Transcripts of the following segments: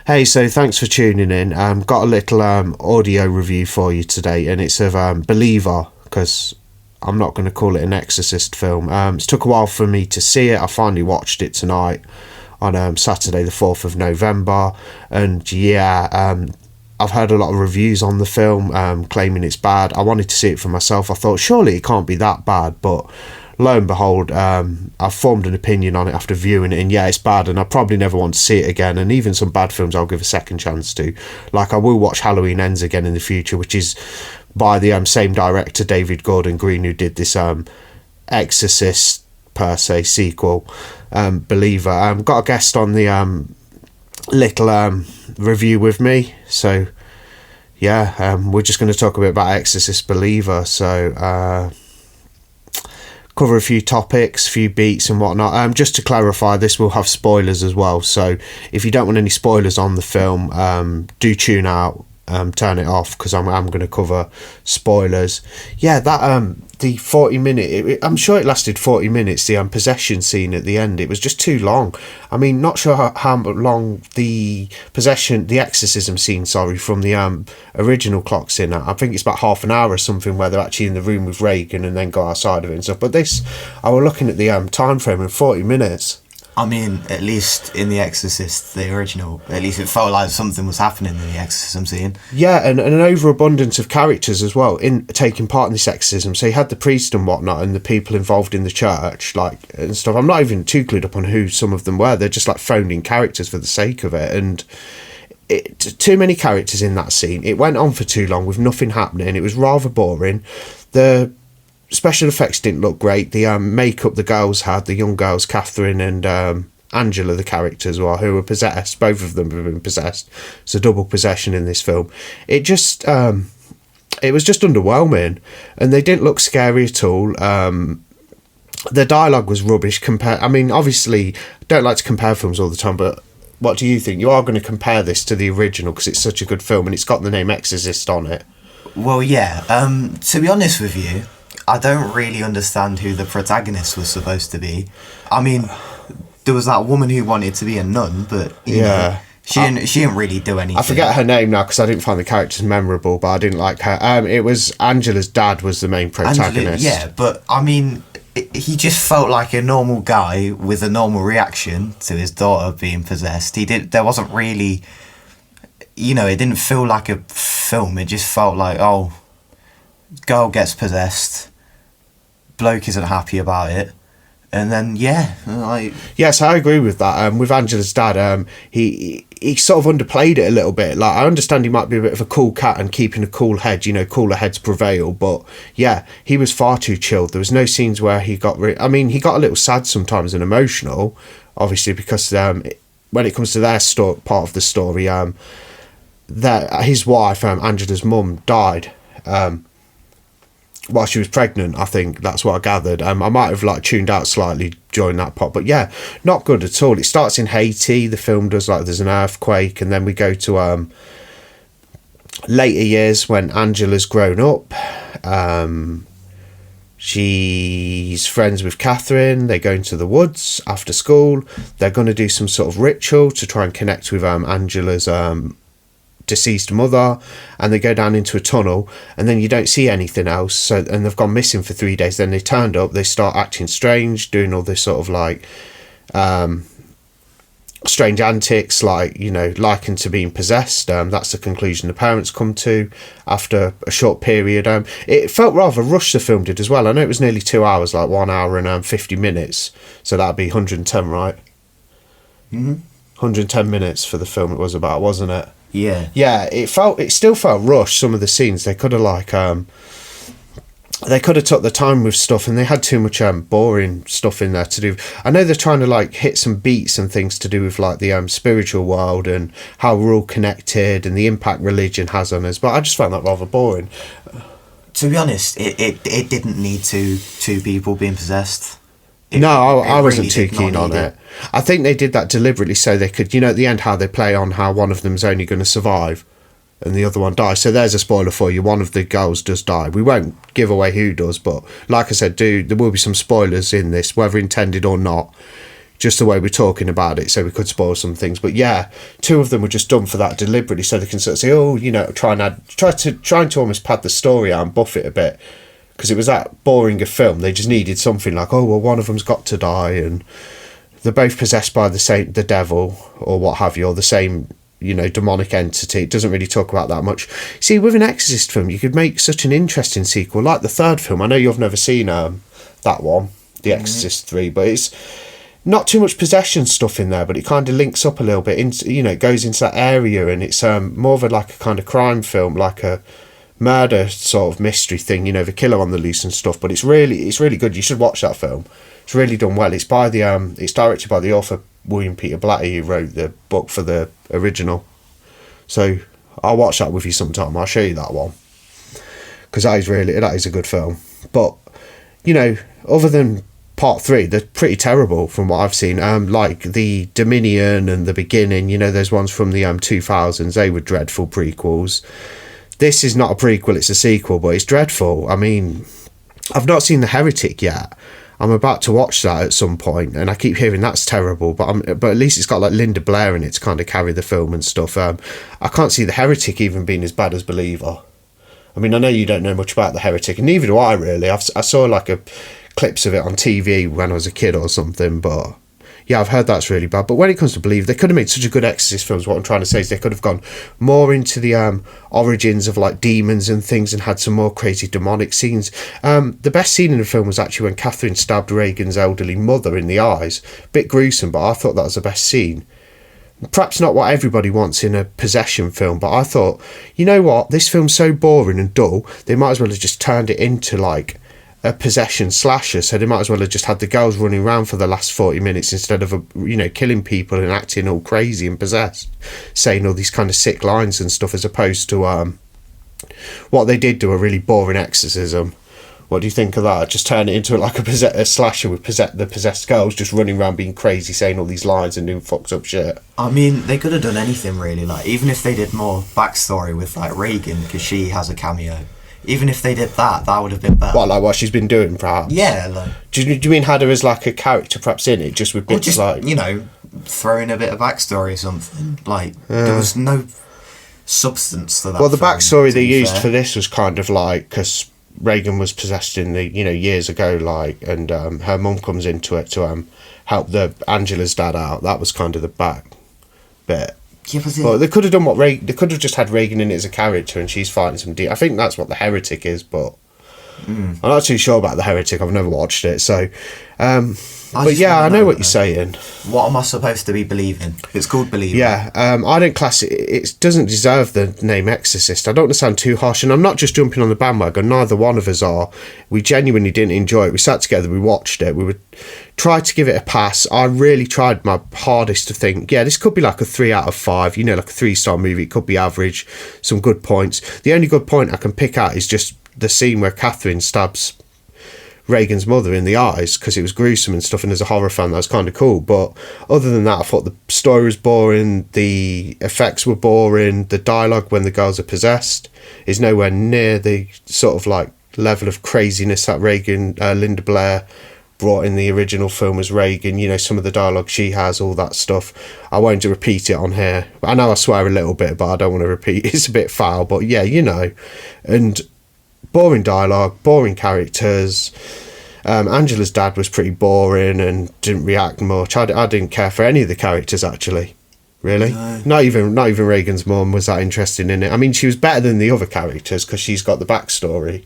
Hey, so thanks for tuning in. Got a little audio review for you today, and it's of Believer, because I'm not going to call it an Exorcist film. It's took a while for me to see it. I finally watched it tonight on Saturday the 4th of November, and I've heard a lot of reviews on the film claiming it's bad. I wanted to see it for myself. I thought, surely it can't be that bad, but lo and behold, I've formed an opinion on it after viewing it, and yeah, it's bad, and I probably never want to see it again. And even some bad films I'll give a second chance to. Like, I will watch Halloween Ends again in the future, which is by the same director, David Gordon Green, who did this Exorcist per se sequel, Believer. Got a guest on the little review with me, so yeah, we're just going to talk a bit about Exorcist Believer. So cover a few topics, a few beats and whatnot. Just to clarify, this will have spoilers as well, so if you don't want any spoilers on the film, do tune out, turn it off, because I'm going to cover spoilers. Yeah, that the 40-minute, I'm sure it lasted 40 minutes, the possession scene at the end. It was just too long. I mean, not sure how long the exorcism scene, from the original clocks in. I think it's about half an hour or something, where they're actually in the room with Reagan and then go outside of it and stuff. But this, I was looking at the time frame, in 40 minutes. I mean, at least in The Exorcist, the original, at least it felt like something was happening in the exorcism scene. Yeah, and an overabundance of characters as well in taking part in this exorcism. So you had the priest and whatnot, and the people involved in the church, like, and stuff. I'm not even too clued up on who some of them were. They're just like phoned in characters for the sake of it, and too many characters in that scene. It went on for too long with nothing happening. It was rather boring. The special effects didn't look great. The makeup the girls had, the young girls, Catherine and Angela, the characters, who were possessed. Both of them have been possessed. It's a double possession in this film. It just it was just underwhelming, and they didn't look scary at all. The dialogue was rubbish. I mean, obviously, don't like to compare films all the time, but what do you think? You are going to compare this to the original because it's such a good film and it's got the name Exorcist on it. Well, yeah. To be honest with you, I don't really understand who the protagonist was supposed to be. I mean, there was that woman who wanted to be a nun, but you know, she didn't really do anything. I forget her name now because I didn't find the characters memorable, but I didn't like her. It was Angela's dad was the main protagonist. Yeah, but I mean, he just felt like a normal guy with a normal reaction to his daughter being possessed. There wasn't really, it didn't feel like a film. It just felt like, oh, girl gets possessed, bloke isn't happy about it, and then yes, I agree with that. With Angela's dad, he sort of underplayed it a little bit. Like, I understand he might be a bit of a cool cat and keeping a cool head, cooler heads prevail, but yeah, he was far too chilled. There was no scenes where he got he got a little sad sometimes and emotional, obviously, because when it comes to their part of the story, that his wife, Angela's mum, died while she was pregnant. I think that's what I gathered. I might have tuned out slightly during that part, but yeah, not good at all. It starts in Haiti. The film does there's an earthquake, and then we go to later years when Angela's grown up. She's friends with Catherine. They go into the woods after school. They're going to do some sort of ritual to try and connect with Angela's deceased mother, and they go down into a tunnel, and then you don't see anything else. And they've gone missing for 3 days. Then they turned up, they start acting strange, doing all this sort of strange antics, likened to being possessed. That's the conclusion the parents come to after a short period. It felt rather rushed, the film did as well. I know it was nearly 2 hours, 1 hour and 50 minutes, so that'd be 110, right? 110 minutes for the film it was about, wasn't it? Yeah, it still felt rushed. Some of the scenes, they could have they could have took the time with stuff, and they had too much boring stuff in there to do. I know they're trying to hit some beats and things to do with the spiritual world and how we're all connected and the impact religion has on us, but I just found that rather boring. To be honest, it didn't need two people being possessed. I wasn't too keen on it. I think they did that deliberately so they could, at the end, how they play on how one of them's only going to survive and the other one dies. So there's a spoiler for you. One of the girls does die. We won't give away who does, but like I said, there will be some spoilers in this, whether intended or not. just the way we're talking about it, so we could spoil some things. But yeah, two of them were just done for that deliberately, so they can sort of say, oh, you know, trying to almost pad the story out and buff it a bit, because it was that boring a film. They just needed something like, oh well, one of them's got to die, and they're both possessed by the devil or what have you, or the same, you know, demonic entity. It doesn't really talk about that much. See, with an Exorcist film, you could make such an interesting sequel, like the third film. I know you've never seen that one, The Exorcist 3, but it's not too much possession stuff in there, but it kind of links up a little bit into, you know, it goes into that area, and it's more of a like a kind of crime film, like a murder sort of mystery thing, you know, the killer on the loose and stuff. But it's really good. You should watch that film. It's really done well. It's by it's directed by the author William Peter Blatty, who wrote the book for the original. So I'll watch that with you sometime. I'll show you that one, because that is a good film. But you know, other than part 3, they're pretty terrible from what I've seen. Like the Dominion and the Beginning, you know, those ones from the 2000s, they were dreadful prequels. This is not a prequel, it's a sequel, but it's dreadful. I mean, I've not seen The Heretic yet. I'm about to watch that at some point, and I keep hearing that's terrible, but at least it's got like Linda Blair in it to kind of carry the film and stuff. I can't see The Heretic even being as bad as Believer. I mean, I know you don't know much about The Heretic, and neither do I really. I saw like clips of it on TV when I was a kid or something, but yeah, I've heard that's really bad. But when it comes to Believe, they could have made such a good Exorcist films. What I'm trying to say is they could have gone more into the origins of like demons and things, and had some more crazy demonic scenes. The best scene in the film was actually when Catherine stabbed Reagan's elderly mother in the eyes. Bit gruesome, but I thought that was the best scene. Perhaps not what everybody wants in a possession film, but I thought, you know what, this film's so boring and dull, they might as well have just turned it into like a possession slasher, so they might as well have just had the girls running around for the last 40 minutes instead of you know, killing people and acting all crazy and possessed, saying all these kind of sick lines and stuff, as opposed to what they did do, a really boring exorcism. What do you think of that? Just turn it into like a slasher with the possessed girls just running around being crazy, saying all these lines and doing fucked up shit. I mean, they could have done anything really. Like, even if they did more backstory with like Reagan, because she has a cameo. Even if they did that, that would have been better. What, like what she's been doing, perhaps? Yeah, like. Do you mean had her as like a character, perhaps in it, just with bits, or just, like, you know, throw in a bit of backstory or something? Like, there was no substance to that. Well, the backstory they used for this was kind of like, because Reagan was possessed in the, you know, years ago, like, and her mum comes into it to help Angela's dad out. That was kind of the back bit. Yeah, but they could have done they could have just had Reagan in it as a character, and she's fighting some I think that's what The Heretic is, but I'm not too sure about The Heretic. I've never watched it, so but yeah, I know what you're saying. What am I supposed to be believing? It's called Believer. Yeah, I don't class it. It doesn't deserve the name Exorcist. I don't want to sound too harsh, and I'm not just jumping on the bandwagon. Neither one of us are. We genuinely didn't enjoy it. We sat together, we watched it. We would try to give it a pass. I really tried my hardest to think, yeah, this could be like a 3 out of 5. You know, like a 3-star movie. It could be average. Some good points. The only good point I can pick out is just the scene where Catherine stabs Reagan's mother in the eyes, because it was gruesome and stuff, and as a horror fan that was kind of cool. But other than that, I thought the story was boring, the effects were boring, the dialogue when the girls are possessed is nowhere near the sort of like level of craziness that Linda Blair brought in the original film as Reagan. You know, some of the dialogue she has, all that stuff. I won't repeat it on here. I know I swear a little bit, but I don't want to repeat. It's a bit foul, but yeah, you know. And boring dialogue, boring characters. Angela's dad was pretty boring and didn't react much. I didn't care for any of the characters, actually. Really? No. Not even Reagan's mum was that interested in it. I mean, she was better than the other characters because she's got the backstory,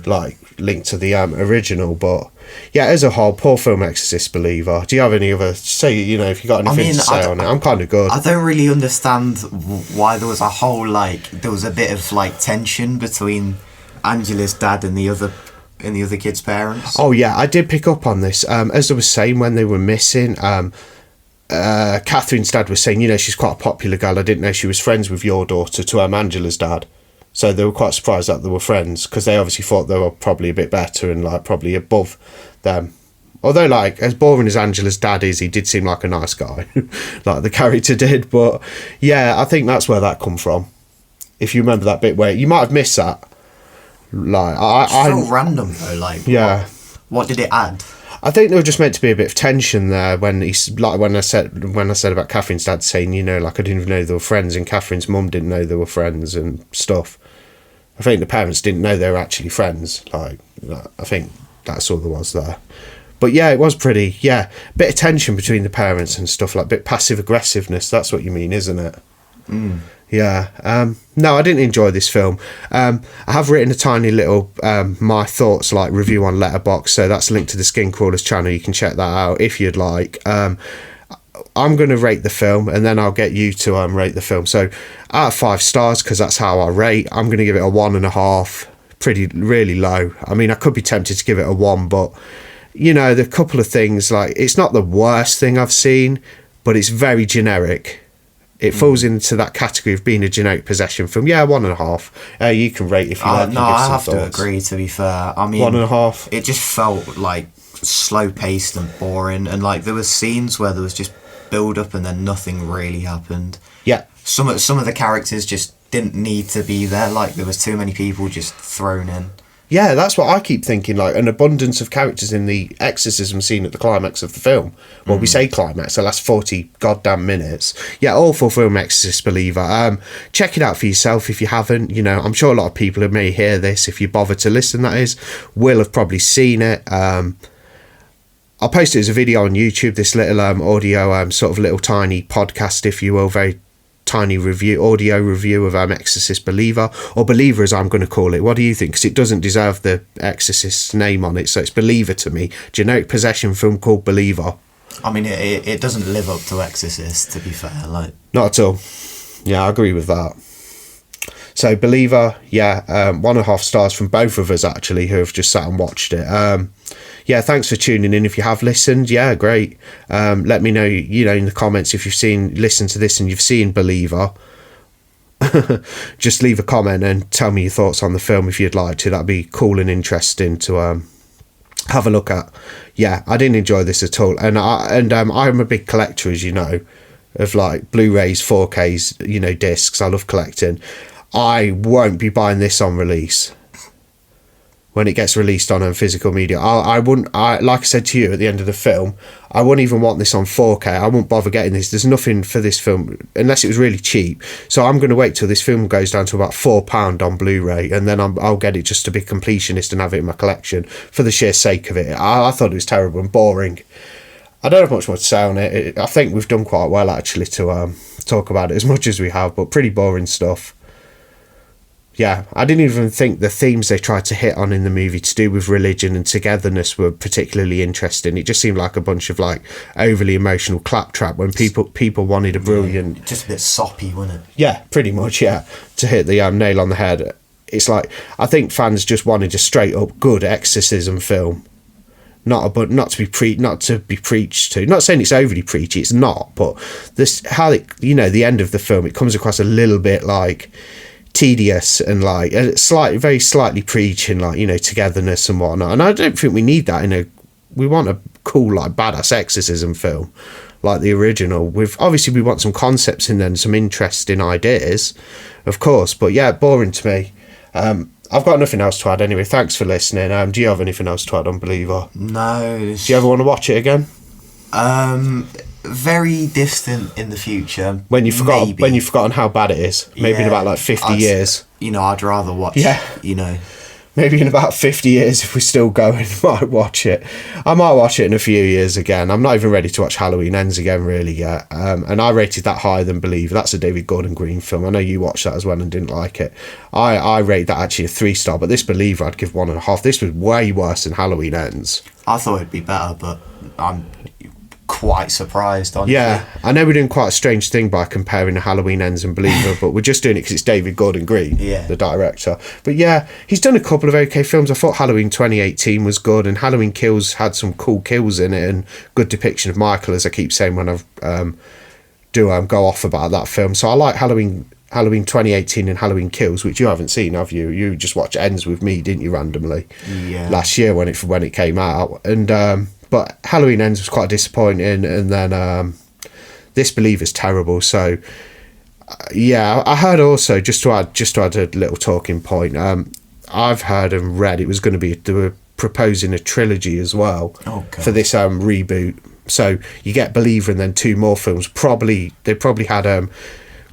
like, linked to the original. But yeah, as a whole, poor film, Exorcist Believer. Do you have any other, say, you know, if you got anything to say on it? I'm kind of good. I don't really understand why there was a whole, like, there was a bit of, like, tension between Angela's dad and the other kids' parents. Oh yeah, I did pick up on this. As I was saying, when they were missing, Catherine's dad was saying, you know, she's quite a popular girl. I didn't know she was friends with your daughter, to Angela's dad. So they were quite surprised that they were friends, because they obviously thought they were probably a bit better and like probably above them. Although, like, as boring as Angela's dad is, he did seem like a nice guy, like the character did. But yeah, I think that's where that come from. If you remember that bit where you might have missed that. Like, I felt random though. Like, yeah, what did it add? I think there was just meant to be a bit of tension there when he's like when I said about Catherine's dad saying, you know, like I didn't even know they were friends, and Catherine's mum didn't know they were friends and stuff. I think the parents didn't know they were actually friends. Like, I think that's all there was there. But yeah, it was pretty, bit of tension between the parents and stuff, like a bit passive aggressiveness. That's what you mean, isn't it? Yeah. No, I didn't enjoy this film. I have written a tiny little my thoughts like review on Letterboxd, so that's linked to the Skin Crawlers channel. You can check that out if you'd like. I'm going to rate the film, and then I'll get you to rate the film. So out of 5 stars, because that's how I rate, I'm going to give it a 1.5. Really low. I mean, I could be tempted to give it a 1, but you know, the couple of things, like, it's not the worst thing I've seen, but it's very generic. It falls into that category of being a generic possession film. Yeah, 1.5. You can rate if you like. No, I have to agree, to be fair. I mean, 1.5. It just felt like slow paced and boring, and like there was scenes where there was just build up and then nothing really happened. Yeah. Some of the characters just didn't need to be there. Like there was too many people just thrown in. Yeah, that's what I keep thinking, like an abundance of characters in the exorcism scene at the climax of the film. Well, we say climax, the last 40 goddamn minutes. Yeah, awful film, Exorcist Believer. Check it out for yourself if you haven't. You know, I'm sure a lot of people who may hear this, if you bother to listen, that is, will have probably seen it. I'll post it as a video on YouTube, this little audio, sort of little tiny podcast, if you will, very tiny audio review of Exorcist Believer, or Believer as I'm going to call it. What do you think? Because it doesn't deserve the Exorcist's name on it, so it's Believer to me. Generic possession film called Believer. I mean, it doesn't live up to Exorcist, to be fair. Like, not at all. Yeah, I agree with that. So Believer, 1.5 stars from both of us actually, who have just sat and watched it. Thanks for tuning in. If you have listened, great. Let me know, in the comments if you've listened to this and you've seen Believer. Just leave a comment and tell me your thoughts on the film if you'd like to. That'd be cool and interesting to have a look at. Yeah, I didn't enjoy this at all, and I'm a big collector, as you know, of like Blu-rays, 4Ks, discs. I love collecting. I won't be buying this on release. When it gets released on physical media, I wouldn't. Like I said to you at the end of the film, I wouldn't even want this on 4K. I wouldn't bother getting this. There's nothing for this film unless it was really cheap. So I'm going to wait till this film goes down to about £4 on Blu-ray, and then I'll get it just to be completionist and have it in my collection for the sheer sake of it. I thought it was terrible and boring. I don't have much more to say on it. I think we've done quite well actually to talk about it as much as we have, but pretty boring stuff. Yeah, I didn't even think the themes they tried to hit on in the movie to do with religion and togetherness were particularly interesting. It just seemed like a bunch of like overly emotional claptrap when people wanted a brilliant... Yeah, just a bit soppy, wasn't it? Yeah, pretty much, yeah. To hit the nail on the head. It's like, I think fans just wanted a straight up good exorcism film. Not to be preached to. Not saying it's overly preachy, it's not, but this the end of the film, it comes across a little bit like tedious and like very slightly preaching, like, togetherness and whatnot. And I don't think we need that we want a cool, like, badass exorcism film like the original. Obviously we want some concepts in there and some interesting ideas, of course, but yeah, boring to me. I've got nothing else to add anyway. Thanks for listening. Do you have anything else to add on Believer? No. Do you ever want to watch it again? Very distant in the future. When you've forgotten how bad it is. Maybe in about like 50 years. I'd rather watch. Yeah. Maybe in about 50 years, if we're still going, might watch it. I might watch it in a few years again. I'm not even ready to watch Halloween Ends again really yet. And I rated that higher than Believer. That's a David Gordon Green film. I know you watched that as well and didn't like it. I rate that actually a 3-star, but this Believer I'd give 1.5. This was way worse than Halloween Ends. I thought it'd be better, but I'm quite surprised, honestly. Yeah, I know we're doing quite a strange thing by comparing Halloween Ends and Believer, but we're just doing it because it's David Gordon Green, the director. But yeah, he's done a couple of okay films. I thought Halloween 2018 was good, and Halloween Kills had some cool kills in it and good depiction of Michael, as I keep saying when I go off about that film. So I like Halloween 2018 and Halloween Kills, which you haven't seen, have you? You just watched Ends with me, didn't you, randomly? Yeah. Last year when it came out, and but Halloween Ends was quite disappointing, and then this Believer's terrible. So I heard also, just to add a little talking point, I've heard and read it was going to be, there were proposing a trilogy as well for this reboot. So you get Believer and then 2 more films. They probably had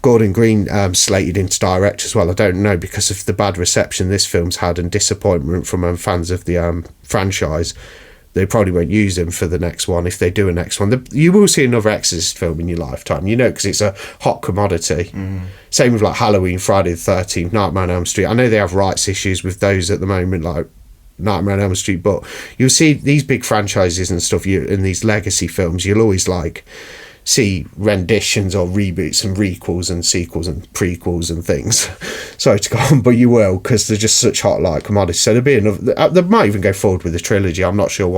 Gordon Green slated into direct as well. I don't know, because of the bad reception this film's had and disappointment from fans of the franchise. They probably won't use him for the next one, if they do a next one. You will see another Exorcist film in your lifetime, because it's a hot commodity. Same with like Halloween, Friday the 13th, Nightmare on Elm Street. I know they have rights issues with those at the moment, like Nightmare on Elm Street, but you'll see these big franchises and stuff, in these legacy films, you'll always like see renditions or reboots and requels and sequels and prequels and things. Sorry to go on, but you will, because they're just such hot like commodities. So there'll be another. They might even go forward with a trilogy. I'm not sure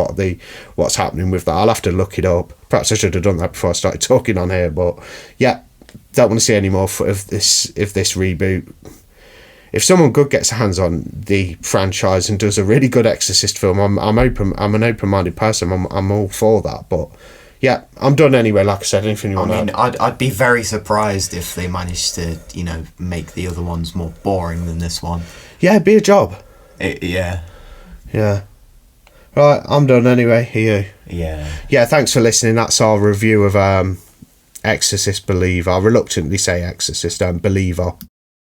what's happening with that. I'll have to look it up. Perhaps I should have done that before I started talking on here. But yeah, don't want to see any more of this reboot. If someone good gets hands on the franchise and does a really good Exorcist film, I'm open. I'm an open-minded person. I'm all for that. But yeah, I'm done anyway. Like I said, anything you want to add? I'd be very surprised if they managed to, make the other ones more boring than this one. Yeah, it'd be a job. Yeah. Right, I'm done anyway. Are you? Yeah. Yeah, thanks for listening. That's our review of Exorcist Believer. I reluctantly say Exorcist Believer.